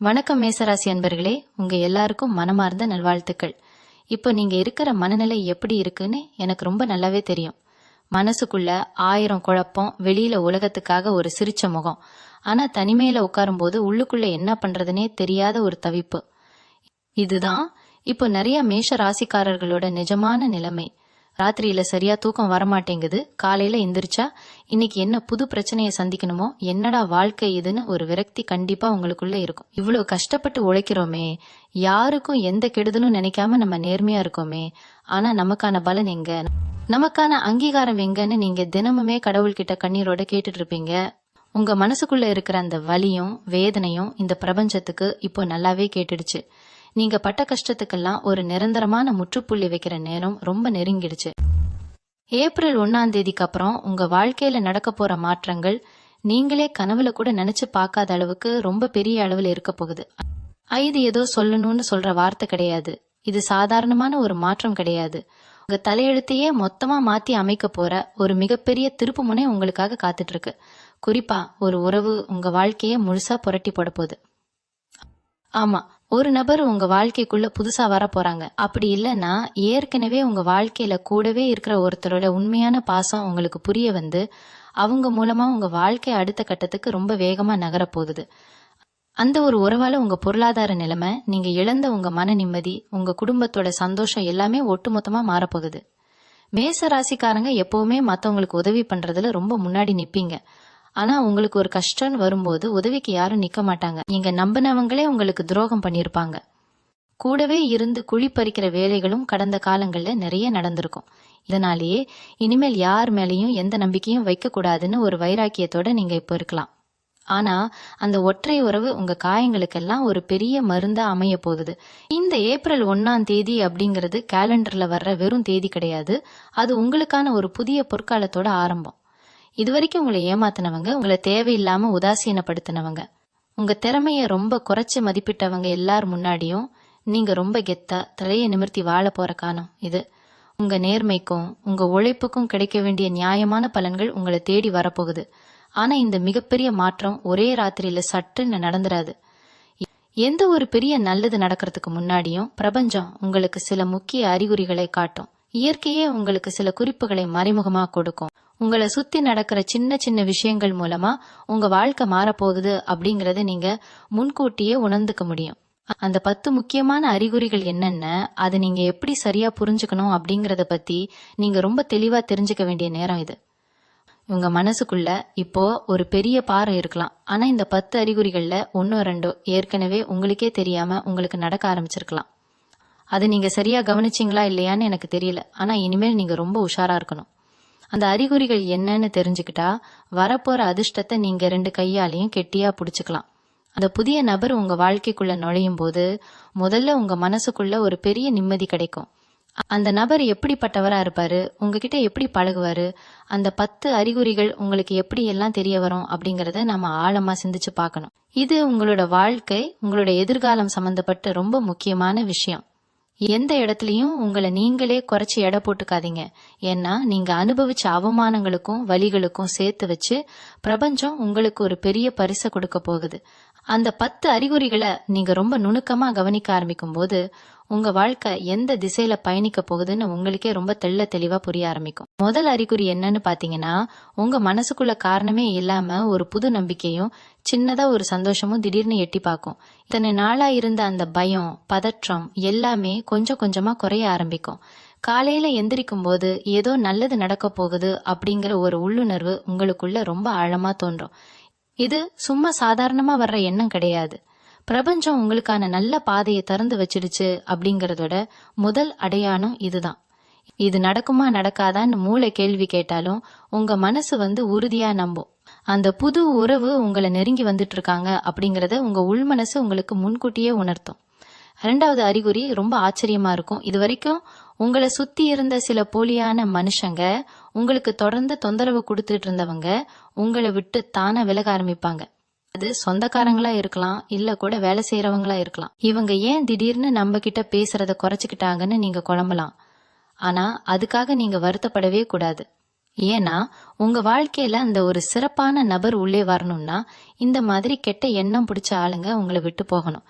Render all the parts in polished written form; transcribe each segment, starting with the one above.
வணக்கம் மேசராசி அன்பர்களே, உங்க எல்லாருக்கும் மனமார்ந்த நல்வாழ்த்துக்கள். இப்போ நீங்க இருக்கிற மனநிலை எப்படி இருக்குன்னு எனக்கு ரொம்ப நல்லாவே தெரியும். மனசுக்குள்ள 1000 குழப்பம், வெளியில உலகத்துக்காக ஒரு சிரிச்ச முகம். ஆனா தனிமையில உட்காரும்போது உள்ளுக்குள்ள என்ன பண்றதுனே தெரியாத ஒரு தவிப்பு. இதுதான் இப்போ நிறைய மேஷ ராசிக்காரர்களோட நிஜமான நிலைமை. ராத்திரியில சரியா தூக்கம் வரமாட்டேங்குது. காலையில எந்திரிச்சா இன்னைக்கு என்ன புது பிரச்சனையை சந்திக்கணுமோ, என்னடா வாழ்க்கை இதுன்னு ஒரு விரக்தி கண்டிப்பா உங்களுக்குள்ள இருக்கும். இவ்வளவு கஷ்டப்பட்டு உழைக்கிறோமே, யாருக்கும் எந்த கெடுதலும் நினைக்காம நம்ம நேர்மையா இருக்கோமே, ஆனா நமக்கான பலன் எங்க, நமக்கான அங்கீகாரம் எங்கன்னு நீங்க தினமுமே கடவுள்கிட்ட கண்ணீரோட கேட்டுட்டு இருப்பீங்க. உங்க மனசுக்குள்ள இருக்கிற அந்த வலியும் வேதனையும் இந்த பிரபஞ்சத்துக்கு இப்போ நல்லாவே கேட்டுடுச்சு. நீங்க பட்ட கஷ்டத்துக்கெல்லாம் ஒரு நிரந்தரமான முற்றுப்புள்ளி வைக்கிற நேரம் ரொம்ப நெருங்கிடுச்சு. ஏப்ரல் 1ஆம் தேதிக்கு அப்புறம் உங்க வாழ்க்கையில நடக்க போற மாற்றங்கள் நீங்களே கனவுல கூட நினைச்சு பார்க்காத அளவுக்கு ரொம்ப பெரிய அளவில் இருக்க போகுது. இது ஏதோ சொல்லணும்னு சொல்ற வார்த்தை கிடையாது. இது சாதாரணமான ஒரு மாற்றம் கிடையாது. உங்க தலையெழுத்தையே மொத்தமா மாத்தி அமைக்க போற ஒரு மிகப்பெரிய திருப்பு முனை உங்களுக்காக காத்துட்டு இருக்கு. குறிப்பா ஒரு உறவு உங்க வாழ்க்கைய முழுசா புரட்டி போட போகுது. ஆமா, ஒரு நபர் உங்க வாழ்க்கைக்குள்ள புதுசா வர போறாங்க. அப்படி இல்லைன்னா ஏற்கனவே உங்க வாழ்க்கையில கூடவே இருக்கிற ஒருத்தரோட உண்மையான பாசம் உங்களுக்கு புரிய வந்து அவங்க மூலமா உங்க வாழ்க்கை அடுத்த கட்டத்துக்கு ரொம்ப வேகமா நகர போகுது. அந்த ஒரு உறவால உங்க பொருளாதார நிலைமை, நீங்க இழந்த உங்க மன நிம்மதி, உங்க குடும்பத்தோட சந்தோஷம் எல்லாமே ஒட்டுமொத்தமா மாறப்போகுது. மேச ராசிக்காரங்க எப்பவுமே மத்தவங்களுக்கு உதவி பண்றதுல ரொம்ப முன்னாடி நிப்பீங்க. ஆனா உங்களுக்கு ஒரு கஷ்டம்னு வரும்போது உதவிக்கு யாரும் நிக்க மாட்டாங்க. நீங்க நம்பினவங்களே உங்களுக்கு துரோகம் பண்ணிருப்பாங்க. கூடவே இருந்து குழி பறிக்கிற வேலைகளும் கடந்த காலங்கள்ல நிறைய நடந்திருக்கும். இதனாலேயே இனிமேல் யார் மேலேயும் எந்த நம்பிக்கையும் வைக்க கூடாதுன்னு ஒரு வைராக்கியத்தோட நீங்க இப்ப இருக்கலாம். ஆனா அந்த ஒற்றை உறவு உங்க காயங்களுக்கெல்லாம் ஒரு பெரிய மருந்தா அமைய போகுது. இந்த ஏப்ரல் 1ஆம் தேதி அப்படிங்கிறது கேலண்டர்ல வர்ற வெறும் தேதி கிடையாது. அது உங்களுக்கான ஒரு புதிய பொற்காலத்தோட ஆரம்பம். இதுவரைக்கும் உங்களை ஏமாத்தினவங்க, உங்களை தேவையில்லாம உதாசீனப்படுத்தினவங்க, உங்க திறமைய ரொம்ப குறைச்சு மதிப்பிட்டவங்க எல்லார் முன்னாடியும் நீங்க ரொம்ப கெத்தா தலையை நிமிர்த்தி வாழ போற காலம் இது. உங்க நேர்மைக்கும் உங்க உழைப்புக்கும் கிடைக்க வேண்டிய நியாயமான பலன்கள் உங்களை தேடி வரப்போகுது. ஆனா இந்த மிகப்பெரிய மாற்றம் ஒரே ராத்திரியில சட்டுன்னு நடந்துராது. எந்த ஒரு பெரிய நல்லது நடக்கிறதுக்கு முன்னாடியும் பிரபஞ்சம் உங்களுக்கு சில முக்கிய அறிகுறிகளை காட்டும். இயற்கையே உங்களுக்கு சில குறிப்புகளை மறைமுகமா கொடுக்கும். உங்களை சுத்தி நடக்கிற சின்ன சின்ன விஷயங்கள் மூலமா உங்க வாழ்க்கை மாறப்போகுது அப்படிங்கறத நீங்க முன்கூட்டியே உணர்ந்துக்க முடியும். அந்த 10 முக்கியமான அறிகுறிகள் என்னென்ன, அதை நீங்க எப்படி சரியா புரிஞ்சுக்கணும் அப்படிங்கறத பத்தி நீங்க ரொம்ப தெளிவா தெரிஞ்சுக்க வேண்டிய நேரம் இது. உங்க மனசுக்குள்ள இப்போ ஒரு பெரிய பாறை இருக்கலாம். ஆனா இந்த 10 அறிகுறிகள்ல 1-2 ஏற்கனவே உங்களுக்கே தெரியாம உங்களுக்கு நடக்க ஆரம்பிச்சிருக்கலாம். அது நீங்க சரியா கவனிச்சிங்களா இல்லையான்னு எனக்கு தெரியல. ஆனா இனிமேல் நீங்க ரொம்ப உஷாரா இருக்கணும். அந்த அறிகுறிகள் என்னன்னு தெரிஞ்சுக்கிட்டா வரப்போற அதிர்ஷ்டத்தை நீங்க 2 கையாலையும் கெட்டியா புடிச்சுக்கலாம். அந்த புதிய நபர் உங்க வாழ்க்கைக்குள்ள நுழையும் போது முதல்ல உங்க மனசுக்குள்ள ஒரு பெரிய நிம்மதி கிடைக்கும். அந்த நபர் எப்படிப்பட்டவரா இருப்பாரு, உங்ககிட்ட எப்படி பழகுவாரு, அந்த 10 அறிகுறிகள் உங்களுக்கு எப்படி எல்லாம் தெரிய வரும் அப்படிங்கறத நாம ஆழமா சிந்திச்சு பார்க்கணும். இது உங்களோட வாழ்க்கை, உங்களோட எதிர்காலம் சம்பந்தப்பட்ட ரொம்ப முக்கியமான விஷயம். எந்த இடத்துலயும் உங்களை நீங்களே குறைச்சி எடை போட்டுக்காதீங்க. ஏன்னா நீங்க அனுபவிச்ச அவமானங்களுக்கும் வலிகளுக்கும் சேர்த்து வச்சு பிரபஞ்சம் உங்களுக்கு ஒரு பெரிய பரிசை கொடுக்க போகுது. அந்த 10 அறிகுறிகளை நீங்க ரொம்ப நுணுக்கமா கவனிக்க ஆரம்பிக்கும் போது உங்க வாழ்க்கை எந்த திசையில பயணிக்க போகுதுன்னு உங்களுக்கே ரொம்ப தெளிவா புரிய ஆரம்பிக்கும். முதல் அறிகுறி என்னன்னு பாத்தீங்கன்னா, உங்க மனசுக்குள்ள காரணமே இல்லாம ஒரு புது நம்பிக்கையும் சின்னதா ஒரு சந்தோஷமும் திடீர்னு எட்டி பார்க்கும். இத்தனை நாளா இருந்த அந்த பயம், பதற்றம் எல்லாமே கொஞ்சம் கொஞ்சமா குறைய ஆரம்பிக்கும். காலையில எந்திரிக்கும் போது ஏதோ நல்லது நடக்க போகுது அப்படிங்கிற ஒரு உள்ளுணர்வு உங்களுக்குள்ள ரொம்ப ஆழமா தோன்றும். இது சும்மா சாதாரணமா வர்ற எண்ணம் கிடையாது. பிரபஞ்சம் உங்களுக்கான நல்ல பாதையை திறந்து வச்சிடுச்சு அப்படிங்கறதோட முதல் அடையாளம் இதுதான். இது நடக்குமா நடக்காதான்னு மூளை கேள்வி கேட்டாலும் உங்க மனசு உறுதியா நம்பும். அந்த புது உறவு உங்களை நெருங்கி வந்துட்டு இருக்காங்க அப்படிங்கறத உங்க உள்மனசு உங்களுக்கு முன்கூட்டியே உணர்த்தும். 2வது அறிகுறி ரொம்ப ஆச்சரியமா இருக்கும். இது வரைக்கும் உங்களை சுத்தி இருந்த சில போலியான மனுஷங்க, உங்களுக்கு தொடர்ந்து தொந்தரவு கொடுத்துட்டு இருந்தவங்க உங்களை விட்டு தானா விலக ஆரம்பிப்பாங்க. அது சொந்தக்காரங்களா இருக்கலாம், இல்ல கூட வேலை செய்யறவங்களா இருக்கலாம். இவங்க ஏன் திடீர்னு நம்ம கிட்ட பேசுறத குறைச்சுக்கிட்டாங்கன்னு நீங்க குழம்பலாம். ஆனா அதுக்காக நீங்க வருத்தப்படவே கூடாது. ஏன்னா உங்க வாழ்க்கையில அந்த ஒரு சிறப்பான நபர் உள்ளே வரணும்னா இந்த மாதிரி கெட்ட எண்ணம் பிடிச்ச ஆளுங்க உங்களை விட்டு போகணும்.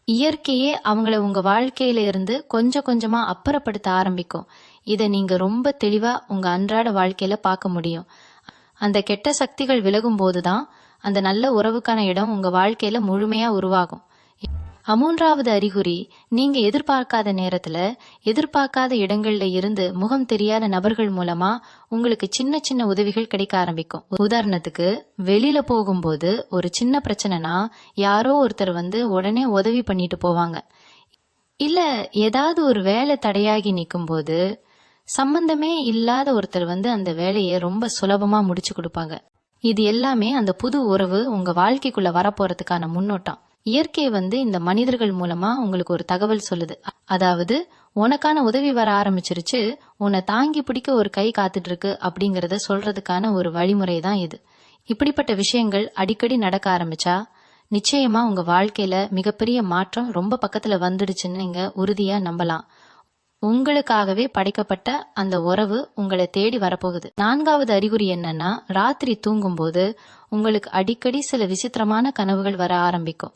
இயற்கையே அவங்கள உங்க வாழ்க்கையில இருந்து கொஞ்சம் கொஞ்சமா அப்புறப்படுத்த ஆரம்பிக்கும். இத நீங்க ரொம்ப தெளிவா உங்க அன்றாட வாழ்க்கையில பார்க்க முடியும். அந்த கெட்ட சக்திகள் விலகும் போதுதான் அந்த நல்ல உறவுக்கான இடம் உங்க வாழ்க்கையில முழுமையா உருவாகும். மூன்றாவது அறிகுறி, நீங்க எதிர்பார்க்காத நேரத்துல எதிர்பார்க்காத இடங்கள்ல இருந்து முகம் தெரியாத நபர்கள் மூலமா உங்களுக்கு சின்ன சின்ன உதவிகள் கிடைக்க ஆரம்பிக்கும். உதாரணத்துக்கு, வெளியில போகும்போது ஒரு சின்ன பிரச்சனைனா யாரோ ஒருத்தர் வந்து உடனே உதவி பண்ணிட்டு போவாங்க. இல்ல ஏதாவது ஒரு வேலை தடையாகி நிற்கும் போது சம்பந்தமே இல்லாத ஒருத்தர் வந்து அந்த வேலையை ரொம்ப சுலபமா முடிச்சு கொடுப்பாங்க. இது எல்லாமே அந்த புது உறவு உங்க வாழ்க்கைக்குள்ள வரப்போறதுக்கான முன்னோட்டம். இயற்கை வந்து இந்த மனிதர்கள் மூலமா உங்களுக்கு ஒரு தகவல் சொல்லுது. அதாவது உனக்கான உதவி வர ஆரம்பிச்சிருச்சு, உன்னை தாங்கி பிடிக்க ஒரு கை காத்துட்டு இருக்கு அப்படிங்கறத சொல்றதுக்கான ஒரு வழிமுறை தான் இது. இப்படிப்பட்ட விஷயங்கள் அடிக்கடி நடக்க ஆரம்பிச்சா நிச்சயமா உங்க வாழ்க்கையில மிகப்பெரிய மாற்றம் ரொம்ப பக்கத்துல வந்துடுச்சுன்னு நீங்க உறுதியா நம்பலாம். உங்களுக்காகவே படைக்கப்பட்ட அந்த உறவு உங்களை தேடி வரப்போகுது. நான்காவது அறிகுறி என்னன்னா, ராத்திரி தூங்கும்போது உங்களுக்கு அடிக்கடி சில விசித்திரமான கனவுகள் வர ஆரம்பிக்கும்.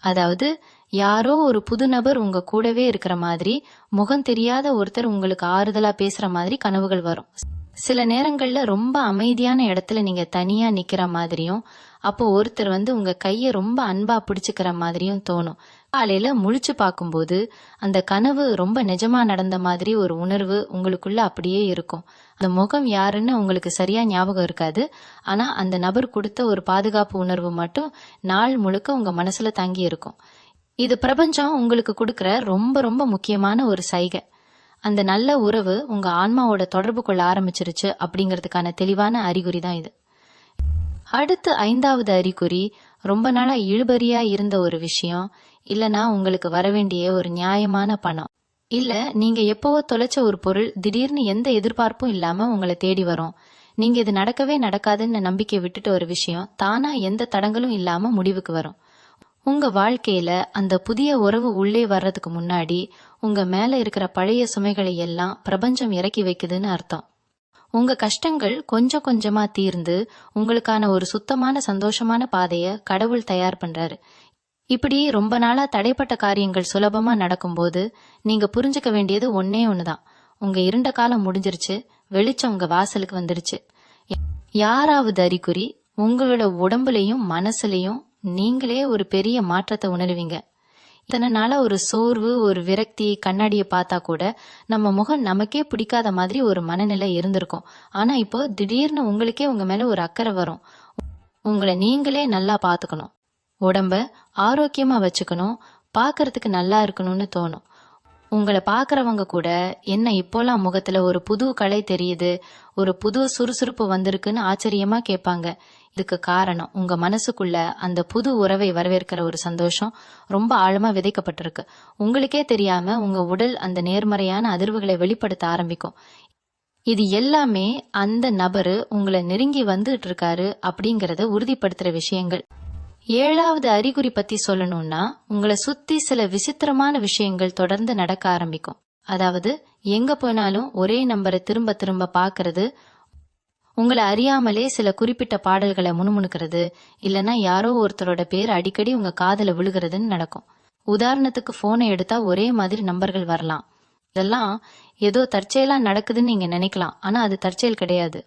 அதாவது யாரோ ஒரு புது நபர் உங்க கூடவே இருக்கிற மாதிரி, முகம் தெரியாத ஒருத்தர் உங்களுக்கு ஆறுதலா பேசுற மாதிரி கனவுகள் வரும். சில நேரங்கள்ல ரொம்ப அமைதியான இடத்துல நீங்க தனியா நிக்கிற மாதிரியும், அப்போ ஒருத்தர் வந்து உங்க கைய ரொம்ப அன்பா பிடிச்சுக்கிற மாதிரியும் தோணும். காலையில முழிச்சு பார்க்கும்போது அந்த கனவு ரொம்ப நிஜமா நடந்த மாதிரி ஒரு உணர்வு உங்களுக்குள்ள அப்படியே இருக்கும். அந்த முகம் யாருன்னு உங்களுக்கு சரியா ஞாபகம் இருக்காது. ஆனா அந்த நபர் கொடுத்த ஒரு பாதுகாப்பு உணர்வு மட்டும் நாள் முழுக்க உங்க மனசுல தங்கி இருக்கும். இது பிரபஞ்சம் உங்களுக்கு கொடுக்கிற ரொம்ப ரொம்ப முக்கியமான ஒரு சைகை. அந்த நல்ல உறவு உங்க ஆன்மாவோட தொடர்பு கொள்ள ஆரம்பிச்சிருச்சு அப்படிங்கிறதுக்கான தெளிவான அறிகுறி தான் இது. அடுத்து ஐந்தாவது அறிகுறி, ரொம்ப நாளா இழுபறியா இருந்த ஒரு விஷயம், இல்லனா உங்களுக்கு வரவேண்டிய ஒரு நியாயமான பணம், இல்ல நீங்க எப்பவோ தொலைச்ச ஒரு பொருள் திடீர்னு எந்த எதிர்பார்ப்பும் இல்லாம உங்களை தேடி வரும். நீங்க இது நடக்கவே நடக்காதுன்னு நம்பிக்கை விட்டுட்ட ஒரு விஷயம் தானா எந்த தடங்களும் இல்லாம முடிவுக்கு வரும். உங்க வாழ்க்கையில அந்த புதிய உறவு உள்ளே வர்றதுக்கு முன்னாடி உங்க மேல இருக்கிற பழைய சுமைகளை எல்லாம் பிரபஞ்சம் இறக்கி வைக்குதுன்னு அர்த்தம். உங்க கஷ்டங்கள் கொஞ்சம் கொஞ்சமா தீர்ந்து உங்களுக்கான ஒரு சுத்தமான சந்தோஷமான பாதைய கடவுள் தயார் பண்றாரு. இப்படி ரொம்ப நாளா தடைப்பட்ட காரியங்கள் சுலபமா நடக்கும்போது நீங்க புரிஞ்சுக்க வேண்டியது ஒன்னே ஒண்ணுதான், உங்க இருண்ட காலம் முடிஞ்சிருச்சு, வெளிச்சம் உங்க வாசலுக்கு வந்துடுச்சு. யாராவது அறிகுறி, உங்களோட உடம்புலயும் மனசுலயும் நீங்களே ஒரு பெரிய மாற்றத்தை உணர்வீங்க. இத்தனை நாளா ஒரு சோர்வு, ஒரு விரக்தி, கண்ணாடியை பார்த்தா கூட நம்ம முகம் நமக்கே பிடிக்காத மாதிரி ஒரு மனநிலை இருந்திருக்கும். ஆனா இப்போ திடீர்னு உங்களுக்கே உங்க மேல ஒரு அக்கறை வரும். உங்களை நீங்களே நல்லா பாத்துக்கணும், உடம்ப ஆரோக்கியமா வச்சுக்கணும், பாக்குறதுக்கு நல்லா இருக்கணும்னு தோணும். உங்களை பாக்குறவங்க கூட என்ன இப்போலாம் முகத்துல ஒரு புது கலை தெரியுது, ஒரு புது சுறுசுறுப்பு வந்திருக்குன்னு ஆச்சரியமா கேட்பாங்க. இதுக்கு காரணம் உங்க மனசுக்குள்ள அந்த புது உறவை வரவேற்கிற ஒரு சந்தோஷம் ரொம்ப ஆழமா விதைக்கப்பட்டிருக்கு. உங்களுக்கே தெரியாம உங்க உடல் அந்த நேர்மறையான அதிர்வுகளை வெளிப்படுத்த ஆரம்பிக்கும். இது எல்லாமே அந்த நபரு உங்களை நெருங்கி வந்துட்டு இருக்காரு அப்படிங்கறத உறுதிப்படுத்துற விஷயங்கள். ஏழாவது அறிகுறி பத்தி சொல்லணும்னா, உங்களை சுத்தி சில விசித்திரமான விஷயங்கள் தொடர்ந்து நடக்க ஆரம்பிக்கும். அதாவது எங்க போனாலும் ஒரே நம்பரை திரும்ப திரும்ப பாக்குறது, உங்களை அறியாமலே சில குறிப்பிட்ட பாடல்களை முணுமுணுக்கிறது, இல்லனா யாரோ ஒருத்தரோட பேர் அடிக்கடி உங்க காதுல விழுகிறதுன்னு நடக்கும். உதாரணத்துக்கு போனை எடுத்தா ஒரே மாதிரி நம்பர்கள் வரலாம். இதெல்லாம் ஏதோ தற்செயலா நடக்குதுன்னு நீங்க நினைக்கலாம், ஆனா அது தற்செயல் கிடையாது.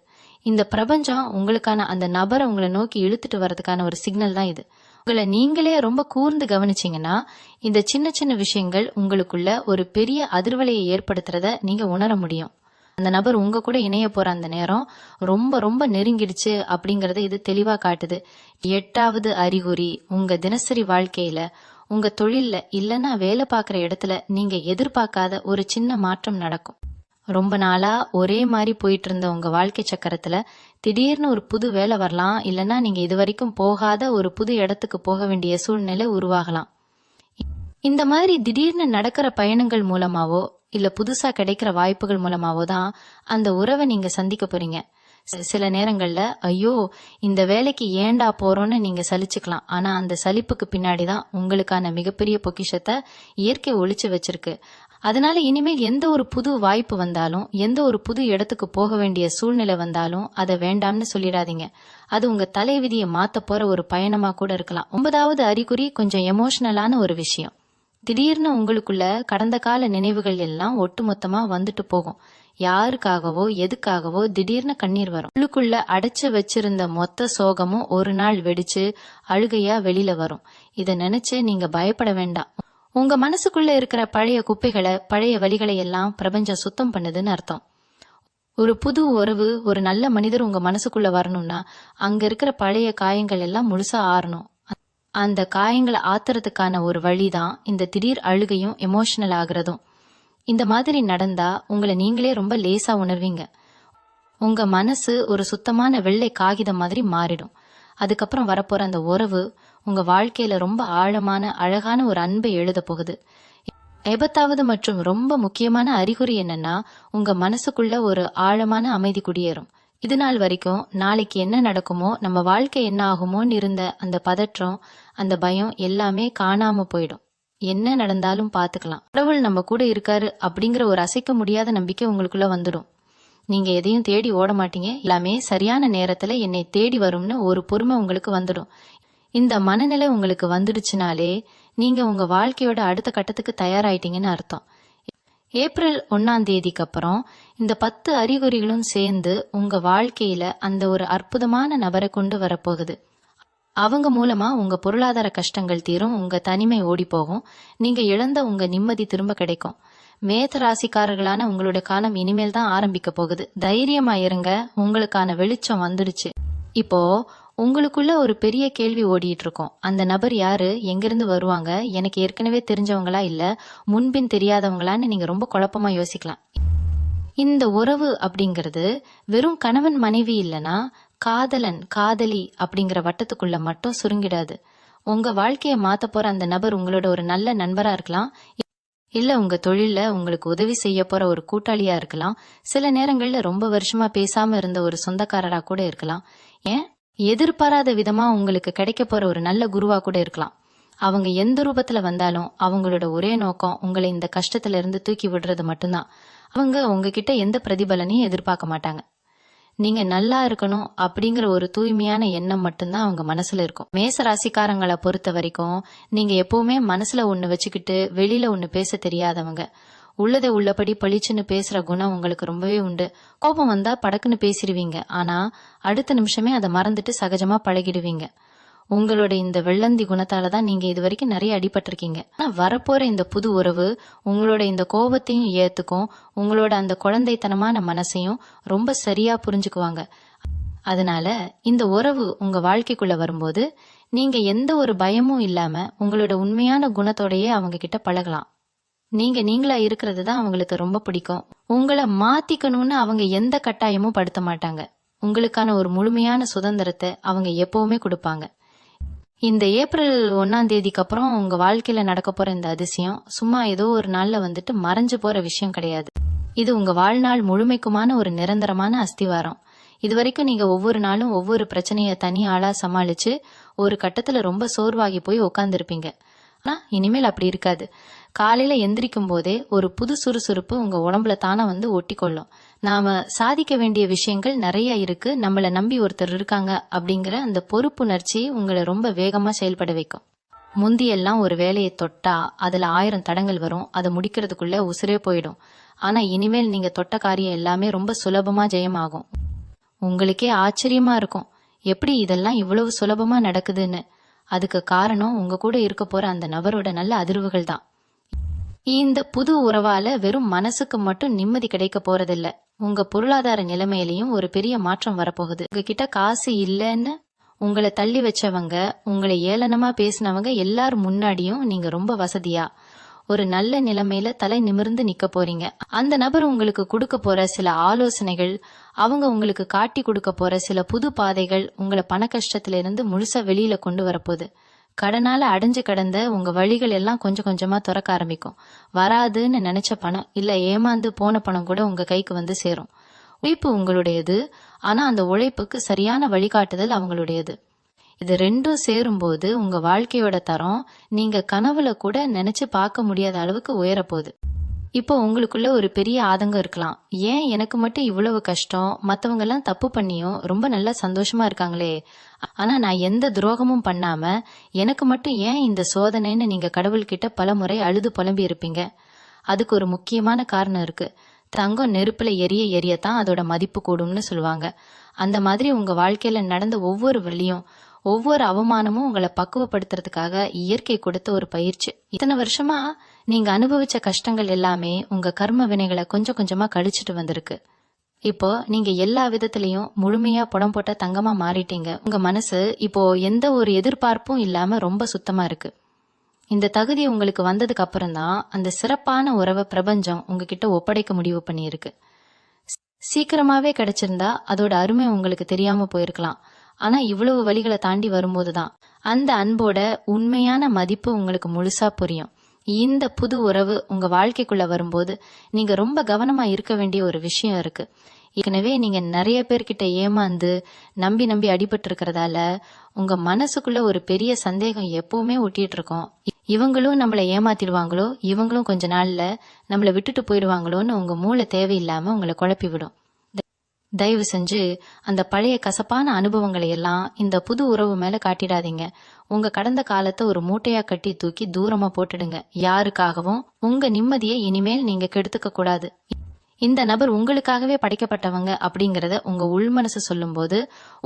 இந்த பிரபஞ்சம் உங்களுக்கான அந்த நபரை உங்களை நோக்கி இழுத்துட்டு வர்றதுக்கான ஒரு சிக்னல் தான் இது. உங்களை நீங்களே ரொம்ப கூர்ந்து கவனிச்சீங்கன்னா இந்த சின்ன சின்ன விஷயங்கள் உங்களுக்குள்ள ஒரு பெரிய அதிர்வலையை ஏற்படுத்துறத நீங்க உணர முடியும். அந்த நபர் உங்க கூட இணைய போற அந்த நேரம் ரொம்ப ரொம்ப நெருங்கிடுச்சு அப்படிங்கறத இது தெளிவா காட்டுது. எட்டாவது அறிகுறி, உங்க தினசரி வாழ்க்கையில, உங்க தொழில்ல இல்லனா வேலை பார்க்குற இடத்துல நீங்க எதிர்பார்க்காத ஒரு சின்ன மாற்றம் நடக்கும். ரொம்ப நாளா ஒரே மாதிரி போயிட்டு இருந்த உங்க வாழ்க்கை சக்கரத்துல திடீர்னு ஒரு புது வேலை வரலாம், இல்லனா நீங்க இதுவரைக்கும் போகாத ஒரு புது இடத்துக்கு போக வேண்டிய சூழ்நிலை உருவாகலாம். இந்த மாதிரி திடீர்னு நடக்கிற பயணங்கள் மூலமாவோ இல்ல புதுசா கிடைக்கிற வாய்ப்புகள் மூலமாவோ தான் அந்த உறவை நீங்க சந்திக்க போறீங்க. சில நேரங்கள்ல ஐயோ இந்த வேலைக்கு ஏண்டா போறோம்னு நீங்க சலிச்சுக்கலாம். ஆனா அந்த சலிப்புக்கு பின்னாடிதான் உங்களுக்கான மிகப்பெரிய பொக்கிஷத்தை இயற்கை ஒளிச்சு வச்சிருக்கு. அதனால இனிமேல் எந்த ஒரு புது வாய்ப்பு வந்தாலும், எந்த ஒரு புது இடத்துக்கு போக வேண்டிய சூழ்நிலை வந்தாலும் அதை வேண்டாம்னு சொல்லிடாதீங்க. அது உங்க தலைவிதியை மாத்த போற ஒரு பயணமா கூட இருக்கலாம். 9வது அறிகுறி கொஞ்சம் எமோஷனலான ஒரு விஷயம். திடீர்னு உங்களுக்குள்ள கடந்த கால நினைவுகள் எல்லாம் ஒட்டுமொத்தமா வந்துட்டு போகும். யாருக்காகவோ எதுக்காகவோ திடீர்னு கண்ணீர் வரும். உள்ளுக்குள்ள அடைச்சு வச்சிருந்த மொத்த சோகமும் ஒரு நாள் வெடிச்சு அழுகையா வெளியில வரும். இத நினைச்சு நீங்க பயப்பட வேண்டாம். உங்க மனசுக்குள்ள இருக்கிற பழைய குப்பைகளை, பழைய வலிகளை எல்லாம் பிரபஞ்சம் சுத்தம் பண்ணுதுன்னு அர்த்தம். ஒரு புது உறவு, ஒரு நல்ல மனிதர் உங்க மனசுக்குள்ள வரணும்னா அங்க இருக்கிற பழைய காயங்கள் எல்லாம் முழுசா ஆறணும். அந்த காயங்களை ஆத்துறதுக்கான ஒரு வழிதான் இந்த திடீர் அழுகையும் எமோஷனல் ஆகுறதும். இந்த மாதிரி நடந்தா உங்களை நீங்களே ரொம்ப லேசா உணர்வீங்க. உங்க மனசு ஒரு சுத்தமான வெள்ளை காகிதம் மாதிரி மாறிடும். அதுக்கப்புறம் வரப்போற அந்த உறவு உங்க வாழ்க்கையில ரொம்ப ஆழமான அழகான ஒரு அன்பை எழுத போகுது. 80வது மற்றும் ரொம்ப முக்கியமான அறிகுறி என்னன்னா, உங்க மனசுக்குள்ள ஒரு ஆழமான அமைதி குடியேறும். இது நாள் வரைக்கும் நாளைக்கு என்ன நடக்குமோ, நம்ம வாழ்க்கை என்ன ஆகுமோன்னு இருந்த அந்த பதற்றம், அந்த பயம் எல்லாமே காணாம போயிடும். என்ன நடந்தாலும் பாத்துக்கலாம், கடவுள் நம்ம கூட இருக்காரு அப்படிங்கிற ஒரு அசைக்க முடியாத நம்பிக்கை உங்களுக்குள்ள வந்துடும். நீங்க எதையும் தேடி ஓட மாட்டீங்க, எல்லாமே சரியான நேரத்துல என்னை தேடி வரும்னு ஒரு பொறுமை உங்களுக்கு வந்துடும். இந்த மனநிலை உங்களுக்கு வந்துடுச்சுனாலே நீங்க உங்க வாழ்க்கையோட அடுத்த கட்டத்துக்கு தயாராயிட்டீங்கன்னு அர்த்தம். ஏப்ரல் 1ஆம் தேதிக்கு அப்புறம் இந்த 10 அறிகுறிகளும் சேர்ந்து உங்க வாழ்க்கையில அந்த ஒரு அற்புதமான நபரை கொண்டு வரப்போகுது. அவங்க மூலமா உங்க பொருளாதார கஷ்டங்கள் தீரும், உங்க தனிமை ஓடி போகும், நீங்க இழந்த உங்க நிம்மதி திரும்ப கிடைக்கும். மேத ராசிக்காரர்களான உங்களுடைய காலம் இனிமேல் தான் ஆரம்பிக்க போகுது. தைரியமா இருங்க, உங்களுக்கான வெளிச்சம் வந்துடுச்சு. இப்போ உங்களுக்குள்ள ஒரு பெரிய கேள்வி ஓடிட்டு இருக்கும். அந்த நபர் யாரு, எங்கிருந்து வருவாங்க, எனக்கு ஏற்கனவே தெரிஞ்சவங்களா இல்ல முன்பின் தெரியாதவங்களான்னு நீங்க ரொம்ப குழப்பமா யோசிக்கலாம். இந்த உறவு அப்படிங்கிறது வெறும் கணவன் மனைவி இல்லனா காதலன் காதலி அப்படிங்கிற வட்டத்துக்குள்ள மட்டும் சுருங்கிடாது. உங்க வாழ்க்கைய மாத்த போற அந்த நபர் உங்களோட ஒரு நல்ல நண்பரா இருக்கலாம், இல்ல உங்க தொழில உங்களுக்கு உதவி செய்ய போற ஒரு கூட்டாளியா இருக்கலாம், சில நேரங்கள்ல ரொம்ப வருஷமா பேசாம இருந்த ஒரு சொந்தக்காரரா கூட இருக்கலாம், ஏன் எதிர்பாராத விதமா உங்களுக்கு கிடைக்க போற ஒரு நல்ல குருவா கூட இருக்கலாம். அவங்க எந்த ரூபத்துல வந்தாலும் அவங்களோட ஒரே நோக்கம் உங்களை இந்த கஷ்டத்துல இருந்து தூக்கி விடுறது மட்டும்தான். அவங்க உங்ககிட்ட எந்த பிரதிபலனையும் எதிர்பார்க்க மாட்டாங்க. நீங்க நல்லா இருக்கணும் அப்படிங்கிற ஒரு தூய்மையான எண்ணம் மட்டும்தான் அவங்க மனசுல இருக்கும். மேச ராசிக்காரங்களை பொறுத்த வரைக்கும் நீங்க எப்பவுமே மனசுல ஒண்ணு வச்சுக்கிட்டு வெளியில ஒண்ணு பேச தெரியாதவங்க. உள்ளதை உள்ளபடி பளிச்சுன்னு பேசுற குணம் உங்களுக்கு ரொம்பவே உண்டு. கோபம் வந்தா படக்குன்னு பேசிடுவீங்க, ஆனா அடுத்த நிமிஷமே அதை மறந்துட்டு சகஜமா பழகிடுவீங்க. உங்களோட இந்த வெள்ளந்தி குணத்தாலதான் நீங்க இது வரைக்கும் நிறைய அடிபட்டிருக்கீங்க. ஆனா வரப்போற இந்த புது உறவு உங்களோட இந்த கோபத்தையும் ஏத்துக்கும், உங்களோட அந்த குழந்தைத்தனமான மனசையும் ரொம்ப சரியா புரிஞ்சுக்குவாங்க. அதனால இந்த உறவு உங்க வாழ்க்கைக்குள்ள வரும்போது நீங்க எந்த ஒரு பயமும் இல்லாம உங்களோட உண்மையான குணத்தோடயே அவங்க கிட்ட பழகலாம். நீங்க நீங்களா இருக்கிறது தான் அவங்களுக்கு ரொம்ப பிடிக்கும். உங்களை மாத்திக்கணும்னு அவங்க எந்த கட்டாயமும் படுத்த மாட்டாங்க. உங்களுக்கான ஒரு முழுமையான சுதந்திரத்தை அவங்க எப்பவுமே கொடுப்பாங்க. இந்த ஏப்ரல் 1ஆம் தேதிக்கு அப்புறம் உங்க வாழ்க்கையில நடக்க போற இந்த அதிசயம் சும்மா ஏதோ ஒரு நாள்ல வந்துட்டு மறைஞ்சு போற விஷயம் கிடையாது. இது உங்க வாழ்நாள் முழுமைக்குமான ஒரு நிரந்தரமான அஸ்திவாரம். இது வரைக்கும் நீங்க ஒவ்வொரு நாளும் ஒவ்வொரு பிரச்சனைய தனி ஆளா சமாளிச்சு ஒரு கட்டத்துல ரொம்ப சோர்வாகி போய் உட்கார்ந்துருப்பீங்க. ஆனா இனிமேல் அப்படி இருக்காது. காலையில எந்திரிக்கும் போதே ஒரு புது சுறுசுறுப்பு உங்க உடம்புல தானே வந்து ஒட்டி கொள்ளும். நாம சாதிக்க வேண்டிய விஷயங்கள் நிறைய இருக்கு, நம்மள நம்பி ஒருத்தர் இருக்காங்க அப்படிங்கிற அந்த பொறுப்புணர்ச்சி உங்களை ரொம்ப வேகமா செயல்பட வைக்கும். முந்தியெல்லாம் ஒரு வேலையை தொட்டா அதுல 1000 தடங்கள் வரும், அதை முடிக்கிறதுக்குள்ள உசுரே போயிடும். ஆனா இனிமேல் நீங்க தொட்ட காரியம் எல்லாமே ரொம்ப சுலபமா ஜெயமாகும். உங்களுக்கே ஆச்சரியமா இருக்கும், எப்படி இதெல்லாம் இவ்வளவு சுலபமா நடக்குதுன்னு. அதுக்கு காரணம் உங்க கூட இருக்க போற அந்த நபரோட நல்ல அதிர்வுகள் தான். இந்த புது உறவால வெறும் மனசுக்கு மட்டும் நிம்மதி கிடைக்க போறதில்ல, உங்க பொருளாதார நிலைமையிலையும் ஒரு பெரிய மாற்றம் வரப்போகுது. உங்ககிட்ட காசு இல்லைன்னு உங்களை தள்ளி வச்சவங்க, உங்களை ஏளனமா பேசினவங்க எல்லாரும் முன்னாடியும் நீங்க ரொம்ப வசதியா ஒரு நல்ல நிலைமையில தலை நிமிர்ந்து நிக்க போறீங்க. அந்த நபர் உங்களுக்கு கொடுக்க போற சில ஆலோசனைகள், அவங்க உங்களுக்கு காட்டி கொடுக்க போற சில புது பாதைகள் உங்களை பண கஷ்டத்துல இருந்து முழுசா வெளியில கொண்டு வரப்போகுது. கடனால அடைஞ்சு கிடந்த உங்க வழிகள் எல்லாம் கொஞ்சம் கொஞ்சமா துறக்க ஆரம்பிக்கும். வராதுன்னு நினைச்ச பணம், இல்ல ஏமாந்து போன பணம் கூட உங்க கைக்கு வந்து சேரும். உழைப்பு உங்களுடையது, ஆனா அந்த உழைப்புக்கு சரியான வழிகாட்டுதல் அவங்களுடையது. இது ரெண்டும் சேரும்போது உங்க வாழ்க்கையோட தரம் நீங்க கனவுல கூட நினைச்சு பார்க்க முடியாத அளவுக்கு உயரப்போகுது. இப்போ உங்களுக்குள்ள ஒரு பெரிய ஆதங்கம் இருக்கலாம். ஏன் எனக்கு மட்டும் இவ்வளவு கஷ்டம், மத்தவங்க எல்லாம் தப்பு பண்ணியும் ரொம்ப நல்லா சந்தோஷமா இருக்காங்களே, ஆனா நான் எந்த துரோகமும் பண்ணாம எனக்கு மட்டும் ஏன் இந்த சோதனைன்னு நீங்க கடவுள்கிட்ட பல முறை அழுது புலம்பி இருப்பீங்க. அதுக்கு ஒரு முக்கியமான காரணம் இருக்கு. தங்கம் நெருப்புல எரிய எரியத்தான் அதோட மதிப்பு கூடும்னு சொல்லுவாங்க. அந்த மாதிரி உங்க வாழ்க்கையில நடந்த ஒவ்வொரு வழியும், ஒவ்வொரு அவமானமும் உங்களை பக்குவப்படுத்துறதுக்காக இயற்கை கொடுத்த ஒரு பயிற்சி. இத்தனை வருஷமா நீங்க அனுபவிச்ச கஷ்டங்கள் எல்லாமே உங்க கர்ம வினைகளை கொஞ்சம் கொஞ்சமா கழிச்சிட்டு வந்திருக்கு. இப்போ நீங்க எல்லா விதத்திலையும் முழுமையா புடம் போட்ட தங்கமா மாறிட்டீங்க. உங்க மனசு இப்போ எந்த ஒரு எதிர்பார்ப்பும் இல்லாம ரொம்ப சுத்தமா இருக்கு. இந்த தகுதி உங்களுக்கு வந்ததுக்கு அப்புறம் தான் அந்த சிறப்பான உறவை பிரபஞ்சம் உங்ககிட்ட ஒப்படைக்க முடிவு பண்ணியிருக்கு. சீக்கிரமாவே கிடைச்சிருந்தா அதோட அருமை உங்களுக்கு தெரியாம போயிருக்கலாம். ஆனா இவ்வளவு வழிகளை தாண்டி வரும்போதுதான் அந்த அன்போட உண்மையான மதிப்பு உங்களுக்கு முழுசா புரியும். இந்த புது உறவு உங்க வாழ்க்கைக்குள்ள வரும்போது நீங்க ரொம்ப கவனமா இருக்க வேண்டிய ஒரு விஷயம் இருக்கு. ஏற்கனவே நீங்க நிறைய பேர்கிட்ட ஏமாந்து நம்பி நம்பி அடிபட்டு இருக்கிறதால உங்க மனசுக்குள்ள ஒரு பெரிய சந்தேகம் எப்பவுமே ஒட்டிட்டு இருக்கோம். இவங்களும் நம்மள ஏமாத்திடுவாங்களோ, இவங்களும் கொஞ்ச நாள்ல நம்மள விட்டுட்டு போயிடுவாங்களோன்னு உங்க மூளை தேவையில்லாம உங்களை குழப்பி விடும். தயவு செஞ்சு அந்த பழைய கசப்பான அனுபவங்களை எல்லாம் இந்த புது உறவு மேல காட்டிடாதீங்க. உங்க கடந்த காலத்தை ஒரு மூட்டையா கட்டி தூக்கி தூரமா போட்டுடுங்க. யாருக்காகவும் உங்க நிம்மதியை இனிமேல் நீங்க கெடுத்துக்க கூடாது. இந்த நபர் உங்களுக்காகவே படைக்கப்பட்டவங்க அப்படிங்கறத உங்க உள்மனசு சொல்லும் போது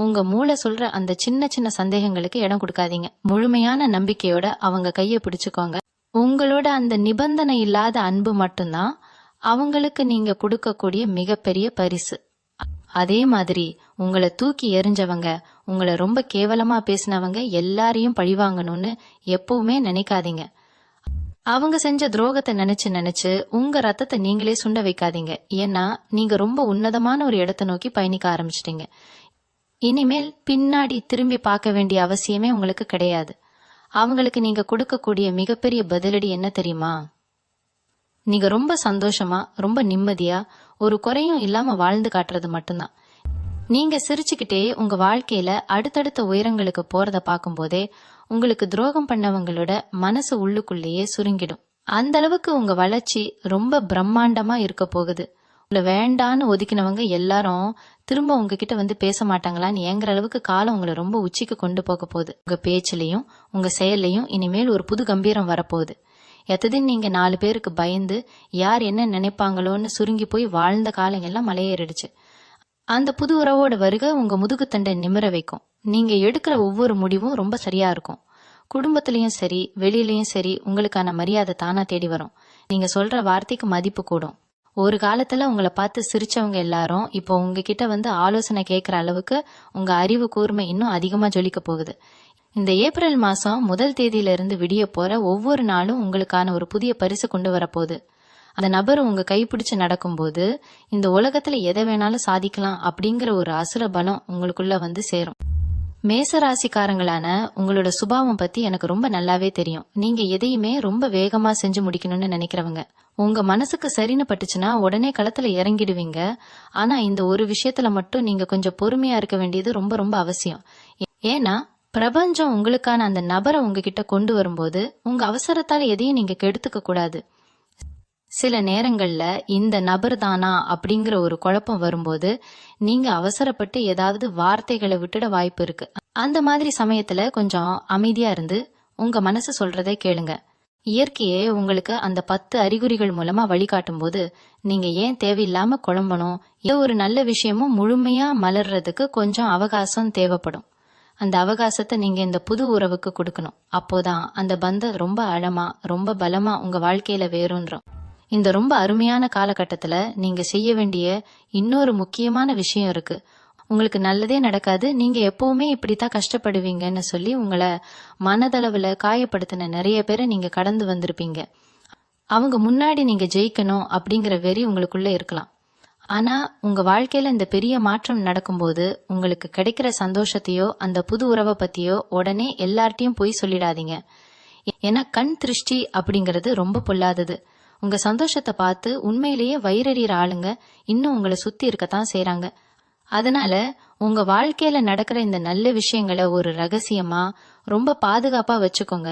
உங்க மூளை சொல்ற அந்த சின்ன சின்ன சந்தேகங்களுக்கு இடம் கொடுக்காதீங்க. முழுமையான நம்பிக்கையோட அவங்க கையை பிடிச்சுக்கோங்க. உங்களோட அந்த நிபந்தனை இல்லாத அன்பு மட்டும்தான் அவங்களுக்கு நீங்க கொடுக்கக்கூடிய மிகப்பெரிய பரிசு. அதே மாதிரி உங்களை தூக்கி எறிஞ்சவங்க, உங்களை ரொம்ப கேவலமா பேசினவங்க எல்லாரையும் பழிவாங்கணும்னு எப்பவுமே நினைக்காதீங்க. அவங்க செஞ்ச துரோகத்தை நினைச்சு நினைச்சு உங்க ரத்தத்தை நீங்களே சுண்ட வைக்காதீங்க. ஏன்னா நீங்க ரொம்ப உன்னதமான ஒரு இடத்தை நோக்கி பயணிக்க ஆரம்பிச்சிட்டீங்க. இனிமேல் பின்னாடி திரும்பி பார்க்க வேண்டிய அவசியமே உங்களுக்கு கிடையாது. அவங்களுக்கு நீங்க கொடுக்கக்கூடிய மிகப்பெரிய பதிலடி என்ன தெரியுமா? நீங்க ரொம்ப சந்தோஷமா, ரொம்ப நிம்மதியா, ஒரு குறையும் இல்லாம வாழ்ந்து காட்டுறது மட்டும்தான். நீங்க சிரிச்சுக்கிட்டே உங்க வாழ்க்கையில அடுத்தடுத்த உயரங்களுக்கு போறத பார்க்கும் போதே உங்களுக்கு துரோகம் பண்ணவங்களோட மனசு உள்ளுக்குள்ளேயே சுருங்கிடும். அந்த அளவுக்கு உங்க வளர்ச்சி ரொம்ப பிரம்மாண்டமா இருக்க போகுது. உங்களை வேண்டான்னு ஒதுக்கினவங்க எல்லாரும் திரும்ப உங்ககிட்ட வந்து பேச மாட்டாங்களான்னு ஏங்குற அளவுக்கு காலம் உங்களை ரொம்ப உச்சிக்கு கொண்டு போக போகுது. உங்க பேச்சிலையும் உங்க செயல்லையும் இனிமேல் ஒரு புது கம்பீரம் வரப்போகுது. எத்ததின் நீங்க 4 பேருக்கு பயந்து யார் என்ன நினைப்பாங்களோன்னு சுருங்கி போய் வாழ்ந்த காலங்கள்லாம் மலையேறிடுச்சு. அந்த புது உறவோட வருகை உங்க முதுகுத்தண்டை நிமிர வைக்கும். நீங்க எடுக்கிற ஒவ்வொரு முடிவும் ரொம்ப சரியா இருக்கும். குடும்பத்திலயும் சரி, வெளியிலயும் சரி உங்களுக்கான மரியாதை தானா தேடி வரும். நீங்க சொல்ற வார்த்தைக்கு மதிப்பு கூடும். ஒரு காலத்துல உங்களை பார்த்து சிரிச்சவங்க எல்லாரும் இப்போ உங்ககிட்ட வந்து ஆலோசனை கேட்கிற அளவுக்கு உங்க அறிவு கூர்மை இன்னும் அதிகமா ஜொலிக்க போகுது. இந்த ஏப்ரல் மாசம் 1 தேதியிலிருந்து விடிய போற ஒவ்வொரு நாளும் உங்களுக்கான ஒரு புதிய பரிசு கொண்டு வரப்போகுது. அந்த நபர் உங்க கைப்பிடிச்சு நடக்கும்போது இந்த உலகத்துல எதை வேணாலும் சாதிக்கலாம் அப்படிங்கிற ஒரு அசுர பலம் உங்களுக்குள்ள வந்து சேரும். மேசராசிக்காரங்களான உங்களோட சுபாவம் பத்தி எனக்கு ரொம்ப நல்லாவே தெரியும். நீங்க எதையுமே ரொம்ப வேகமா செஞ்சு முடிக்கணும்னு நினைக்கிறவங்க. உங்க மனசுக்கு சரின்னு பட்டுச்சுன்னா உடனே களத்துல இறங்கிடுவீங்க. ஆனா இந்த ஒரு விஷயத்துல மட்டும் நீங்க கொஞ்சம் பொறுமையா இருக்க வேண்டியது ரொம்ப ரொம்ப அவசியம். ஏன்னா பிரபஞ்சம் உங்களுக்கான அந்த நபரை உங்ககிட்ட கொண்டு வரும்போது உங்க அவசரத்தால எதையும் நீங்க கெடுத்துக்க கூடாது. சில நேரங்கள்ல இந்த நபர் தானா அப்படிங்கிற ஒரு குழப்பம் வரும்போது நீங்க அவசரப்பட்டு ஏதாவது வார்த்தைகளை விட்டுட வாய்ப்பு இருக்கு. அந்த மாதிரி சமயத்துல கொஞ்சம் அமைதியா இருந்து உங்க மனசு சொல்றதை கேளுங்க. இயற்கையே உங்களுக்கு அந்த 10 அறிகுறிகள் மூலமா வழிகாட்டும் போது நீங்க ஏன் தேவையில்லாம குழம்பணும்? ஏதோ ஒரு நல்ல விஷயமும் முழுமையா மலர்றதுக்கு கொஞ்சம் அவகாசம் தேவைப்படும். அந்த அவகாசத்தை நீங்க இந்த புது உறவுக்கு கொடுக்கணும். அப்போதான் அந்த பந்தம் ரொம்ப ஆழமா, ரொம்ப பலமா உங்க வாழ்க்கையில வேறுன்றோம். இந்த ரொம்ப அருமையான காலகட்டத்துல நீங்க செய்ய வேண்டிய இன்னொரு முக்கியமான விஷயம் இருக்கு. உங்களுக்கு நல்லதே நடக்காது, நீங்க எப்பவுமே இப்படித்தான் கஷ்டப்படுவீங்கன்னு சொல்லி உங்களை மனதளவுல காயப்படுத்தின நிறைய பேரை நீங்க கடந்து வந்திருப்பீங்க. அவங்க முன்னாடி நீங்க ஜெயிக்கணும் அப்படிங்கிற வெறி உங்களுக்குள்ள இருக்கலாம். ஆனா உங்க வாழ்க்கையில இந்த பெரிய மாற்றம் நடக்கும்போது உங்களுக்கு கிடைக்கிற சந்தோஷத்தையோ அந்த புது உறவை பத்தியோ உடனே எல்லார்ட்டையும் போய் சொல்லிடாதீங்க. ஏன்னா கண் திருஷ்டி அப்படிங்கறது ரொம்ப பொல்லாதது. உங்க சந்தோஷத்தை பார்த்து உண்மையிலேயே வயிறறிகிற ஆளுங்க இன்னும் உங்களை சுத்தி இருக்கத்தான் செய்றாங்க. அதனால உங்க வாழ்க்கையில நடக்கிற இந்த நல்ல விஷயங்களை ஒரு ரகசியமா ரொம்ப பாதுகாப்பா வச்சுக்கோங்க.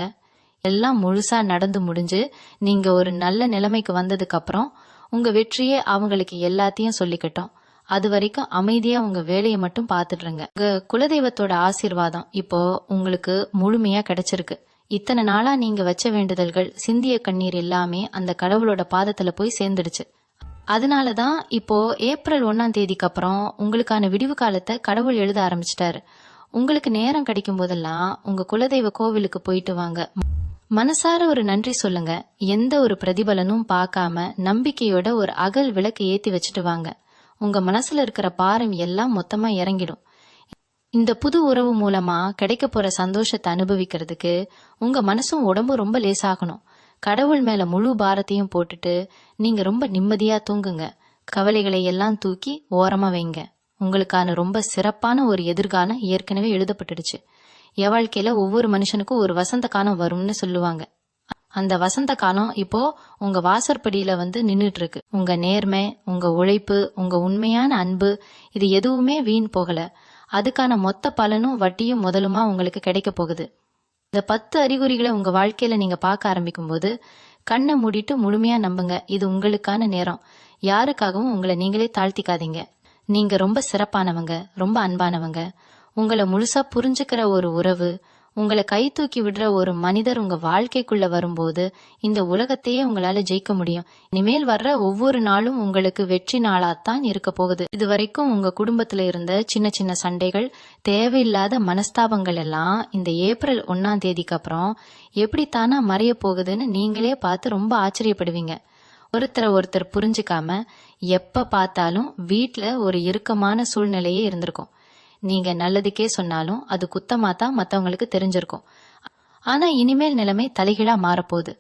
எல்லாம் முழுசா நடந்து முடிஞ்சு நீங்க ஒரு நல்ல நிலைமைக்கு வந்ததுக்கு அப்புறம் உங்க வெற்றியே அவங்களுக்கு எல்லாத்தையும் சொல்லிக்கட்டும். அது வரைக்கும் அமைதியா உங்க வேலையை மட்டும் பாத்துடுங்க. உங்க குலதெய்வத்தோட ஆசீர்வாதம் இப்போ உங்களுக்கு முழுமையா கிடைச்சிருக்கு. இத்தனை நாளா நீங்க வச்ச வேண்டுதல்கள், சிந்திய கண்ணீர் எல்லாமே அந்த கடவுளோட பாதத்துல போய் சேர்ந்துடுச்சு. அதனாலதான் இப்போ ஏப்ரல் 1ஆம் தேதிக்கு அப்புறம் உங்களுக்கான விடிவு காலத்தை கடவுள் எழுத ஆரம்பிச்சிட்டாரு. உங்களுக்கு நேரம் கிடைக்கும் போதெல்லாம் உங்க குலதெய்வ கோவிலுக்கு போயிட்டு வாங்க. மனசார ஒரு நன்றி சொல்லுங்க. எந்த ஒரு பிரதிபலனும் பார்க்காம நம்பிக்கையோட ஒரு அகல் விளக்கு ஏத்தி வச்சுட்டு வாங்க. உங்க மனசுல இருக்கிற பாரம் எல்லாம் மொத்தமா இறங்கிடும். இந்த புது உறவு மூலமா கிடைக்க போற சந்தோஷத்தை அனுபவிக்கிறதுக்கு உங்க மனசும் உடம்பும் ரொம்ப லேசாகணும். கடவுள் மேல முழு பாரத்தையும் போட்டுட்டு நீங்க ரொம்ப நிம்மதியா தூங்குங்க. கவலைகளை எல்லாம் தூக்கி ஓரமா வைங்க. உங்களுக்கான ரொம்ப சிறப்பான ஒரு எதிர்காலம் ஏற்கனவே எழுதப்பட்டுடுச்சு. என் வாழ்க்கையில ஒவ்வொரு மனுஷனுக்கும் ஒரு வசந்த காலம் வரும்னு சொல்லுவாங்க. அந்த வசந்த காலம் இப்போ உங்க வாசற்படியில நின்னுட்டு இருக்கு. உங்க நேர்மை, உங்க உழைப்பு, உங்க உண்மையான அன்பு, இது எதுவுமே வீண் போகல. அதுக்கான மொத்த பலனும் வட்டியும் முதலுமா உங்களுக்கு கிடைக்க போகுது. இந்த 10 அறிகுறிகளை உங்க வாழ்க்கையில நீங்க பார்க்க ஆரம்பிக்கும் போது கண்ணை மூடிட்டு முழுமையா நம்புங்க. இது உங்களுக்கான நேரம். யாருக்காகவும் உங்களை நீங்களே தாழ்த்திக்காதீங்க. நீங்க ரொம்ப சிறப்பானவங்க, ரொம்ப அன்பானவங்க. உங்களை முழுசா புரிஞ்சுக்கிற ஒரு உறவு, உங்களை கை தூக்கி விடுற ஒரு மனிதர் உங்க வாழ்க்கைக்குள்ள வரும்போது இந்த உலகத்தையே உங்களால ஜெயிக்க முடியும். இனிமேல் வர்ற ஒவ்வொரு நாளும் உங்களுக்கு வெற்றி நாளாத்தான் இருக்க போகுது. இது வரைக்கும் உங்க குடும்பத்துல இருந்த சின்ன சின்ன சண்டைகள், தேவையில்லாத மனஸ்தாபங்கள் எல்லாம் இந்த ஏப்ரல் 1ஆம் தேதிக்கு அப்புறம் எப்படி தானா மறைய போகுதுன்னு நீங்களே பார்த்து ரொம்ப ஆச்சரியப்படுவீங்க. ஒருத்தர் புரிஞ்சுக்காம எப்ப பார்த்தாலும் வீட்டுல ஒரு இறுக்கமான சூழ்நிலையே இருந்திருக்கும். நீங்க நல்லதுக்கே சொன்னாலும் அது குத்தமாதான் மத்தவங்களுக்கு தெரிஞ்சிருக்கும். ஆனா இனிமேல் நிலைமை தலைகீழா மாறப்போகுது.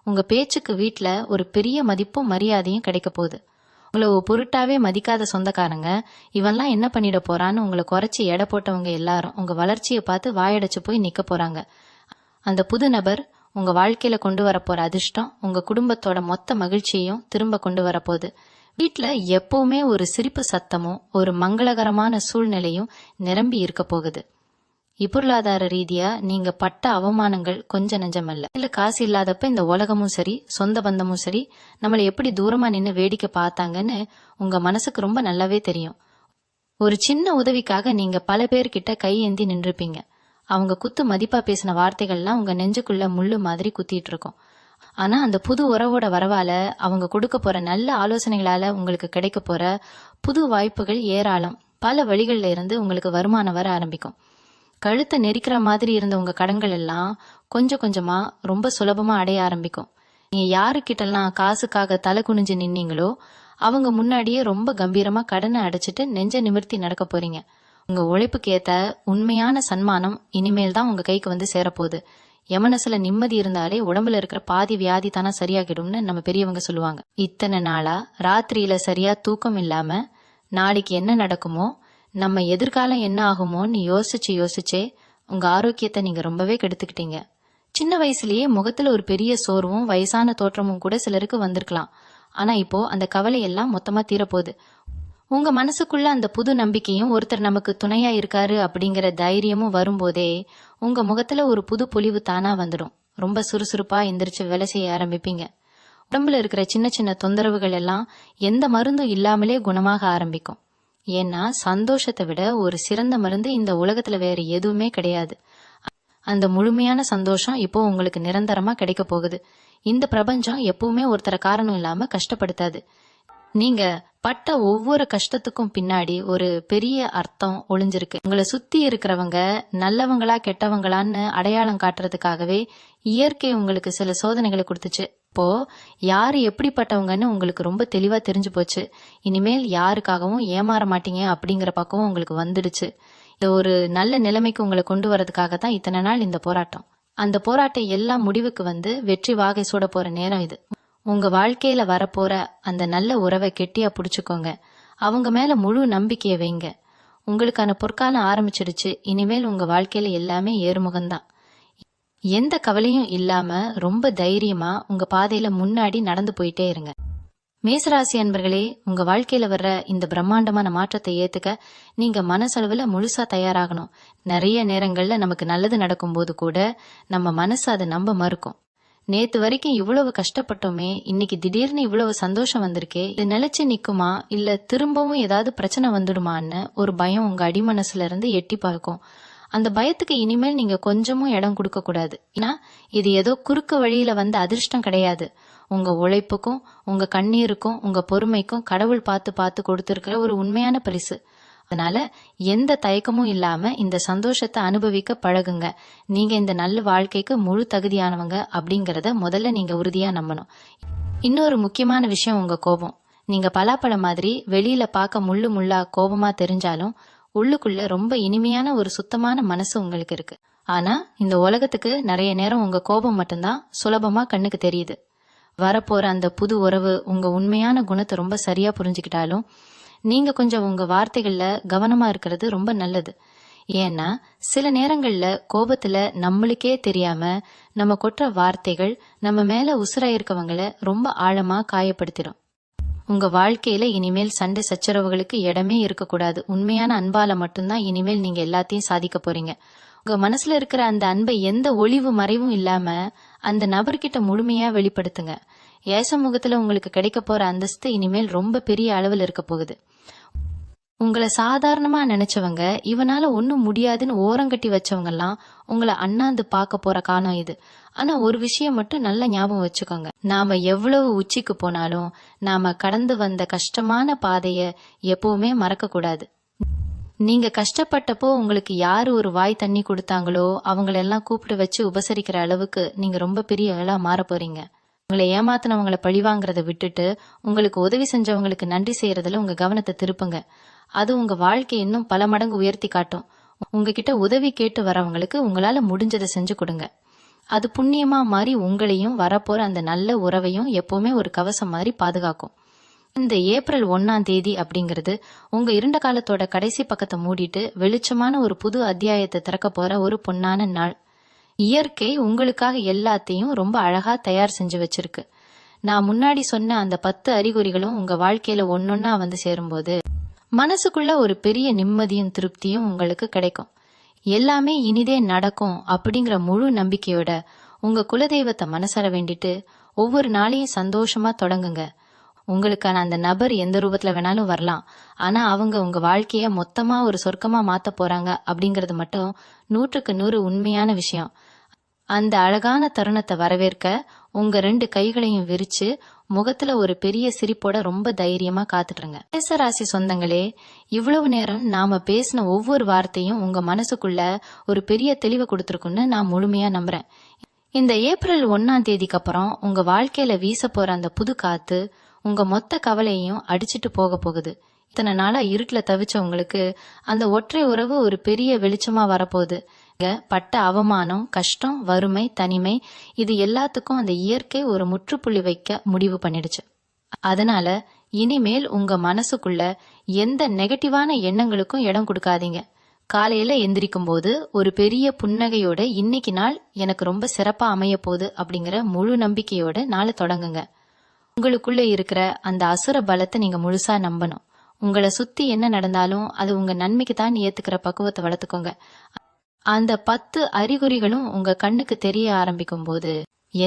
உங்க பேச்சுக்கு வீட்டுல ஒரு பெரிய மதிப்பும் மரியாதையும் கிடைக்க போகுது. உங்களை ஒரு பொருட்டாவே மதிக்காத சொந்தக்காரங்க, இவன்லாம் என்ன பண்ணிட போறான்னு உங்களை குறைச்சி எடை போட்டவங்க எல்லாரும் உங்க வளர்ச்சியை பார்த்து வாயடைச்சு போய் நிக்க போறாங்க. அந்த புது நபர் உங்க வாழ்க்கையில கொண்டு வரப்போற அதிர்ஷ்டம் உங்க குடும்பத்தோட மொத்த மகிழ்ச்சியையும் திரும்ப கொண்டு வரப்போகுது. வீட்டுல எப்பவுமே ஒரு சிரிப்பு சத்தமும் ஒரு மங்களகரமான சூழ்நிலையும் நிரம்பி இருக்க போகுது. பொருளாதார ரீதியா நீங்க பட்ட அவமானங்கள் கொஞ்சம் நெஞ்சமல்ல. இல்ல காசு இல்லாதப்ப இந்த உலகமும் சரி, சொந்த பந்தமும் சரி, நம்மளை எப்படி தூரமா நின்னு வேடிக்கை பார்த்தாங்கன்னு உங்க மனசுக்கு ரொம்ப நல்லாவே தெரியும். ஒரு சின்ன உதவிக்காக நீங்க பல பேர்கிட்ட கையேந்தி நின்றுப்பீங்க. அவங்க குத்து மதிப்பா பேசின வார்த்தைகள்லாம் உங்க நெஞ்சுக்குள்ள முள்ளு மாதிரி குத்திட்டு இருக்கும். ஆனா அந்த புது உறவோட வரவால, அவங்க கொடுக்க போற நல்ல ஆலோசனைகளால உங்களுக்கு கிடைக்க போற புது வாய்ப்புகள் ஏராளம். பல வழிகள்ல இருந்து உங்களுக்கு வருமானம் வர ஆரம்பிக்கும். கழுத்தை நெரிக்கிற மாதிரி இருந்த உங்க கடன்கள் எல்லாம் கொஞ்சம் கொஞ்சமா ரொம்ப சுலபமா அடைய ஆரம்பிக்கும். நீங்க யாருக்கிட்டெல்லாம் காசுக்காக தலை குனிஞ்சு நின்னீங்களோ அவங்க முன்னாடியே ரொம்ப கம்பீரமா கடனை அடைச்சிட்டு நெஞ்ச நிமிர்த்தி நடக்க போறீங்க. உங்க உழைப்புக்கு ஏத்த உண்மையான சன்மானம் இனிமேல் தான் உங்க கைக்கு சேரப்போகுது. எமனசுல நிம்மதி இருந்தாலே உடம்புல இருக்கிற பாதி வியாதி தானா சரியாகிடும்னு நம்ம பெரியவங்க சொல்லுவாங்க. இத்தனை நாளா ராத்திரியில சரியா தூக்கம் இல்லாம நாளைக்கு என்ன நடக்குமோ, நம்ம எதிர்காலம் என்ன ஆகுமோன்னு யோசிச்சே உங்க ஆரோக்கியத்தை நீங்க ரொம்பவே கெடுத்துக்கிட்டீங்க. சின்ன வயசுலயே முகத்துல ஒரு பெரிய சோர்வும் வயசான தோற்றமும் கூட சிலருக்கு வந்திருக்கலாம். ஆனா இப்போ அந்த கவலை எல்லாம் மொத்தமா தீரப்போகுது. உங்க மனசுக்குள்ள அந்த புது நம்பிக்கையும் ஒருத்தர் நமக்கு துணையா இருக்காரு அப்படிங்கிற தைரியமும் வரும்போதே உங்க முகத்துல ஒரு புது பொலிவு தானா வந்துடும். ரொம்ப சுறுசுறுப்பா எந்திரிச்சு வேலை செய்ய ஆரம்பிப்பீங்க. உடம்புல இருக்கிற சின்ன சின்ன தொந்தரவுகள் எல்லாம் எந்த மருந்தும் இல்லாமலே குணமாக ஆரம்பிக்கும். ஏன்னா சந்தோஷத்தை விட ஒரு சிறந்த மருந்து இந்த உலகத்துல வேற எதுவுமே கிடையாது. அந்த முழுமையான சந்தோஷம் இப்போ உங்களுக்கு நிரந்தரமா கிடைக்க போகுது. இந்த பிரபஞ்சம் எப்பவுமே ஒருத்தர காரணம் இல்லாம கஷ்டப்படுத்தாது. நீங்க பட்ட ஒவ்வொரு கஷ்டத்துக்கும் பின்னாடி ஒரு பெரிய அர்த்தம் ஒளிஞ்சிருக்கு. உங்களை சுத்தி இருக்கிறவங்க நல்லவங்களா கெட்டவங்களான்னு அடையாளம் காட்டுறதுக்காகவே இயற்கை உங்களுக்கு சில சோதனைகளை கொடுத்துச்சு. இப்போ யாரு எப்படிப்பட்டவங்கன்னு உங்களுக்கு ரொம்ப தெளிவா தெரிஞ்சு போச்சு. இனிமேல் யாருக்காகவும் ஏமாற மாட்டீங்க அப்படிங்கிற பக்கம் உங்களுக்கு வந்துடுச்சு. இந்த ஒரு நல்ல நிலைமைக்கு உங்களை கொண்டு வரதுக்காக தான் இத்தனை நாள் இந்த போராட்டம். அந்த போராட்டம் எல்லாம் முடிவுக்கு வெற்றி வாகை சூட போற நேரம் இது. உங்க வாழ்க்கையில வரப்போற அந்த நல்ல உறவை கெட்டியா புடிச்சுக்கோங்க. அவங்க மேல முழு நம்பிக்கைய வைங்க. உங்களுக்கான பொற்காலம் ஆரம்பிச்சிடுச்சு. இனிமேல் உங்க வாழ்க்கையில எல்லாமே ஏறுமுகம்தான். எந்த கவலையும் இல்லாம ரொம்ப தைரியமா உங்க பாதையில முன்னாடி நடந்து போயிட்டே இருங்க. மேசராசி அன்பர்களே, உங்க வாழ்க்கையில வர்ற இந்த பிரம்மாண்டமான மாற்றத்தை ஏத்துக்க நீங்க மனசளவுல முழுசா தயாராகணும். நிறைய நேரங்கள்ல நமக்கு நல்லது நடக்கும்போது கூட நம்ம மனசு அதை நம்ப மறுக்கும். நேத்து வரைக்கும் இவ்வளவு கஷ்டப்பட்டோமே, இன்னைக்கு திடீர்னு இவ்வளவு சந்தோஷம் வந்திருக்கே, இது நிலைச்சு நிக்குமா இல்ல திரும்பவும் ஏதாவது பிரச்சனை வந்துடுமான்னு ஒரு பயம் உங்க அடிமனசுல இருந்து எட்டி பார்க்கும். அந்த பயத்துக்கு இனிமேல் நீங்க கொஞ்சமும் இடம் கொடுக்க கூடாது. ஏன்னா இது ஏதோ குறுக்கு வழியில வந்த அதிர்ஷ்டம் கிடையாது. உங்க உழைப்புக்கும் உங்க கண்ணீருக்கும் உங்க பொறுமைக்கும் கடவுள் பார்த்து பார்த்து கொடுத்திருக்கிற ஒரு உண்மையான பரிசு. அதனால எந்த தயக்கமும் இல்லாம இந்த சந்தோஷத்தை அனுபவிக்க பழகுங்க. நீங்க இந்த நல்ல வாழ்க்கைக்கு முழு தகுதியானவங்க அப்படிங்கறத முதல்ல நீங்க உறுதியா நம்பணும். இன்னொரு முக்கியமான விஷயம் உங்க கோபம். நீங்க பலாப்பழம் மாதிரி வெளியில பார்க்க முள்ளு முள்ளா கோபமா தெரிஞ்சாலும் உள்ளுக்குள்ள ரொம்ப இனிமையான ஒரு சுத்தமான மனசு உங்களுக்கு இருக்கு. ஆனா இந்த உலகத்துக்கு நிறைய நேரம் உங்க கோபம் மட்டும்தான் சுலபமா கண்ணுக்கு தெரியுது. வரப்போற அந்த புது உறவு உங்க உண்மையான குணத்தை ரொம்ப சரியா புரிஞ்சுக்கிட்டாலும் நீங்க கொஞ்சம் உங்க வார்த்தைகள்ல கவனமா இருக்கிறது ரொம்ப நல்லது. ஏன்னா சில நேரங்கள்ல கோபத்துல நம்மளுக்கே தெரியாம நம்ம கொட்டுற வார்த்தைகள் நம்ம மேல உசுராயிருக்கவங்கள ரொம்ப ஆழமா காயப்படுத்திடும். உங்க வாழ்க்கையில இனிமேல் சண்டை சச்சரவுகளுக்கு இடமே இருக்கக்கூடாது. உண்மையான அன்பால மட்டும்தான் இனிமேல் நீங்க எல்லாத்தையும் சாதிக்க போறீங்க. உங்க மனசுல இருக்கிற அந்த அன்பை எந்த ஒளிவு மறைவும் இல்லாம அந்த நபர்கிட்ட முழுமையா வெளிப்படுத்துங்க. ஏசமுகத்துல உங்களுக்கு கிடைக்க போற அந்தஸ்து இனிமேல் ரொம்ப பெரிய அளவில் இருக்க போகுது. உங்களை சாதாரணமா நினைச்சவங்க, இவனால ஒன்னும் முடியாதுன்னு ஓரங்கட்டி வச்சவங்க எல்லாம் உங்களை அண்ணாந்து பார்க்க போற காலம் இது. ஆனா ஒரு விஷயம் மட்டும் நல்லா ஞாபகம் வச்சுக்கோங்க. நாம எவ்வளவு உச்சிக்கு போனாலும் நாம கடந்து வந்த கஷ்டமான பாதைய எப்பவுமே மறக்க கூடாது. நீங்க கஷ்டப்பட்டப்போ உங்களுக்கு யாரு ஒரு வாய் தண்ணி கொடுத்தாங்களோ அவங்களெல்லாம் கூப்பிட்டு வச்சு உபசரிக்கிற அளவுக்கு நீங்க ரொம்ப பெரிய ஆளா மாற போறீங்க. உங்களை ஏமாத்தினவங்களை பழிவாங்கிறத விட்டுட்டு உங்களுக்கு உதவி செஞ்சவங்களுக்கு நன்றி செய்யறதுல உங்க கவனத்தை திருப்புங்க. அது உங்க வாழ்க்கை இன்னும் பல மடங்கு உயர்த்தி காட்டும். உங்ககிட்ட உதவி கேட்டு வரவங்களுக்கு உங்களால முடிஞ்சதை செஞ்சு கொடுங்க. அது புண்ணியமா மாறி உங்களையும் வரப்போற அந்த நல்ல உறவையும் எப்பவுமே ஒரு கவசம் மாதிரி பாதுகாக்கும். இந்த ஏப்ரல் 1ஆம் தேதி அப்படிங்கிறது உங்க இருண்ட காலத்தோட கடைசி பக்கத்தை மூடிட்டு வெளிச்சமான ஒரு புது அத்தியாயத்தை திறக்க போற ஒரு பொன்னான நாள். இயற்கை உங்களுக்காக எல்லாத்தையும் ரொம்ப அழகா தயார் செஞ்சு வச்சிருக்கு. நான் முன்னாடி சொன்ன அந்த 10 அறிகுறிகளும் உங்க வாழ்க்கையில ஒன்னொன்னா வந்து சேரும்போது மனசுக்குள்ள ஒரு பெரிய நிம்மதியும் திருப்தியும் உங்களுக்கு கிடைக்கும். எல்லாமே இனிதே நடக்கும் அப்படிங்கிற முழு நம்பிக்கையோட உங்க குலதெய்வத்தை மனசார வேண்டிட்டு ஒவ்வொரு நாளையும் சந்தோஷமா தொடங்குங்க. உங்களுக்கான அந்த நபர் எந்த ரூபத்துல வேணாலும் வரலாம். ஆனா அவங்க உங்க வாழ்க்கைய மொத்தமா ஒரு சொர்க்கமா மாத்த போறாங்க அப்படிங்கறது மட்டும் 100க்கு 100 உண்மையான விஷயம். அந்த அழகான தருணத்தை வரவேற்க உங்க 2 கைகளையும் விரிச்சு முகத்துல ஒரு பெரிய சிரிப்போட ரொம்ப தைரியமா காத்துட்டுருங்க. மேசராசி சொந்தங்களே, இவ்வளவு நேரம் நாம பேசின ஒவ்வொரு வார்த்தையும் உங்க மனசுக்குள்ள ஒரு பெரிய தெளிவை கொடுத்துருக்குன்னு நான் முழுமையா நம்புறேன். இந்த ஏப்ரல் 1ஆம் தேதிக்கு அப்புறம் உங்க வாழ்க்கையில வீச போற அந்த புது காத்து உங்க மொத்த கவலையையும் அடிச்சிட்டு போக போகுது. இத்தனை நாளா இருட்டுல தவிச்ச உங்களுக்கு அந்த ஒற்றை உறவு ஒரு பெரிய வெளிச்சமா வரப்போகுது. பட்ட அவமானம், கஷ்டம், வறுமை, தனிமை இது எல்லாத்துக்கும் அந்த இயற்கை ஒரு முற்றுப்புள்ளி வைக்க முடிவு பண்ணிடுச்சு. அதனால இனிமேல் உங்க மனசுக்குள்ள எந்த நெகட்டிவான எண்ணங்களுக்கும் இடம் கொடுக்காதீங்க. காலையில எந்திரிக்கும் போது ஒரு பெரிய புன்னகையோட இன்னைக்கு நாள் எனக்கு ரொம்ப சிறப்பா அமைய போகுது அப்படிங்கிற முழு நம்பிக்கையோட நாளை தொடங்குங்க. உங்களுக்குள்ள இருக்கிற அந்த அசுர பலத்தை நீங்க முழுசா நம்பணும். உங்களை சுத்தி என்ன நடந்தாலும் அது உங்க நன்மைக்கு தான் ஏத்துக்கிற பக்குவத்தை வளர்த்துக்கோங்க. அந்த 10 அறிகுறிகளும் உங்க கண்ணுக்கு தெரிய ஆரம்பிக்கும் போது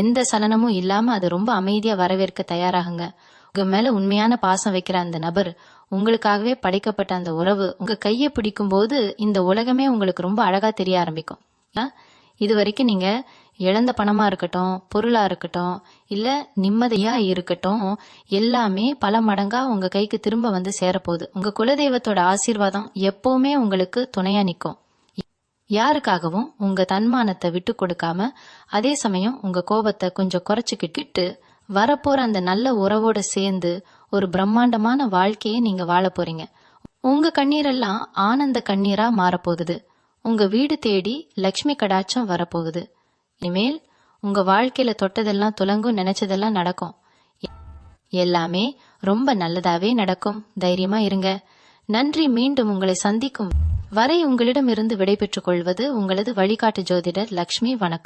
எந்த சலனமும் இல்லாம அது ரொம்ப அமைதியா வரவேற்க தயாராகுங்க. உங்க மேல உண்மையான பாசம் வைக்கிற அந்த நபர், உங்களுக்காகவே படைக்கப்பட்ட அந்த உறவு உங்க கையை பிடிக்கும் போது இந்த உலகமே உங்களுக்கு ரொம்ப அழகா தெரிய ஆரம்பிக்கும். இது வரைக்கும் நீங்க இழந்த பணமா இருக்கட்டும், பொருளா இருக்கட்டும், இல்ல நிம்மதியா இருக்கட்டும், எல்லாமே பல மடங்கா உங்க கைக்கு திரும்ப வந்து சேரப்போகுது. உங்க குலதெய்வத்தோட ஆசீர்வாதம் எப்பவுமே உங்களுக்கு துணையா நிக்கும். யாருக்காகவும் உங்க தன்மானத்தை விட்டு கொடுக்காம அதே சமயம் உங்க கோபத்தை கொஞ்சம் குறைச்சுக்கிட்டு வரப்போற அந்த நல்ல உறவோட சேர்ந்து ஒரு பிரம்மாண்டமான வாழ்க்கையை நீங்க வாழ போறீங்க. உங்க கண்ணீரெல்லாம் ஆனந்த கண்ணீரா மாறப்போகுது. உங்க வீடு தேடி லக்ஷ்மி கடாட்சம் வரப்போகுது. இனிமேல் உங்க வாழ்க்கையில தொட்டதெல்லாம் துலங்கும், நினைச்சதெல்லாம் நடக்கும். எல்லாமே ரொம்ப நல்லதாவே நடக்கும். தைரியமா இருங்க. நன்றி. மீண்டும் உங்களை சந்திக்கும் வரை உங்களிடமிருந்து விடைபெற்றுக் கொள்வது உங்களது வழிகாட்டு ஜோதிடர் லக்ஷ்மி. வணக்கம்.